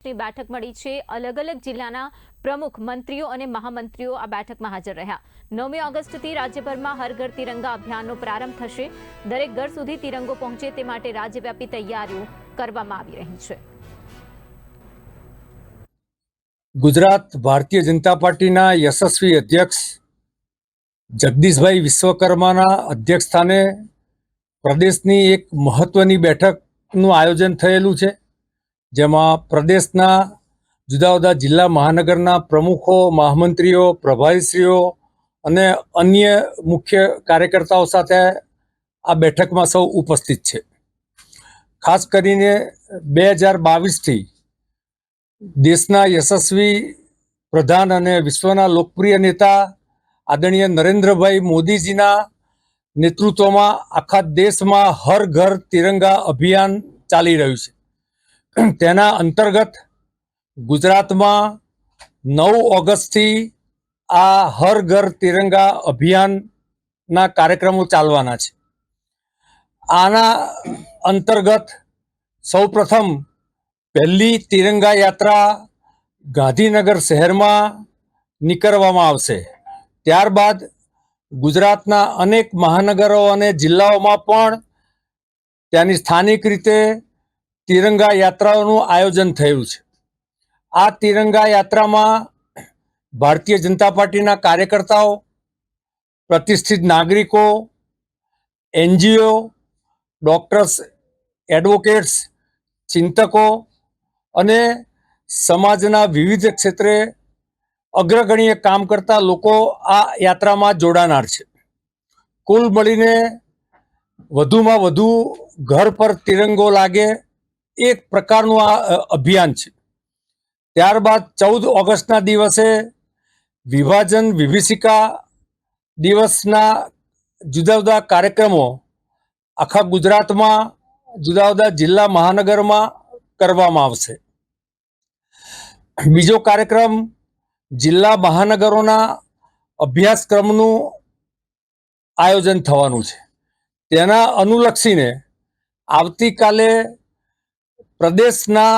ની બેઠક મળી છે। અલગ અલગ જિલ્લાના પ્રમુખ મંત્રીઓ અને મહામંત્રીઓ આ બેઠકમાં હાજર રહ્યા। 9મી ઓગસ્ટથી રાજ્યભરમાં હર ઘર તિરંગા અભિયાનનો પ્રારંભ થશે। દરેક ઘર સુધી તિરંગો પહોંચે તે માટે રાજ્યવ્યાપી તૈયારીઓ કરવામાં આવી રહી છે। ગુજરાત ભારતીય જનતા પાર્ટીના યશસ્વી અધ્યક્ષ જગદીશભાઈ વિશ્વકર્માના અધ્યક્ષસ્થાને પ્રદેશની એક મહત્વની બેઠકનું આયોજન થયેલું છે, જેમાં પ્રદેશના જુદા જુદા જિલ્લા મહાનગરના પ્રમુખો, મહામંત્રીઓ, પ્રભારીશ્રીઓ અને અન્ય મુખ્ય કાર્યકર્તાઓ સાથે આ બેઠકમાં સૌ ઉપસ્થિત છે। ખાસ કરીને 2022થી દેશના યશસ્વી પ્રધાન અને વિશ્વના લોકપ્રિય નેતા આદરણીય નરેન્દ્રભાઈ મોદીજીના નેતૃત્વમાં આખા દેશમાં હર ઘર તિરંગા અભિયાન ચાલી રહ્યું છે। તેના અંતર્ગત ગુજરાતમાં 9 ઓગસ્ટથી આ હર ઘર તિરંગા અભિયાનના કાર્યક્રમો ચાલવાના છે। આના અંતર્ગત સૌપ્રથમ પહેલી તિરંગા યાત્રા ગાંધીનગર શહેરમાં નીકળવામાં આવશે। ત્યારબાદ ગુજરાતના અનેક મહાનગરો અને જિલ્લાઓમાં પણ ત્યાંની સ્થાનિક રીતે તિરંગા યાત્રાઓનું આયોજન થયું છે। આ તિરંગા યાત્રામાં ભારતીય જનતા પાર્ટીના કાર્યકર્તાઓ, પ્રતિષ્ઠિત નાગરિકો, એનજીઓ, ડોક્ટર્સ, એડવોકેટ્સ, ચિંતકો અને સમાજના વિવિધ ક્ષેત્રે અગ્રગણ્ય કામ કરતા લોકો આ યાત્રામાં જોડાનાર છે। કુલ મળીને વધુમાં વધુ ઘર પર તિરંગો લાગે એક પ્રકારનું આ અભિયાન છે। ત્યારબાદ 14 ઓગસ્ટના દિવસે વિભાજન વિભીષિકા દિવસના જુદા જુદા કાર્યક્રમો આખા ગુજરાતમાં જુદા જુદા જિલ્લા મહાનગરમાં કરવામાં આવશે। બીજો કાર્યક્રમ જિલ્લા મહાનગરોના અભ્યાસક્રમનું આયોજન થવાનું છે। તેના અનુલક્ષીને આવતીકાલે પ્રદેશના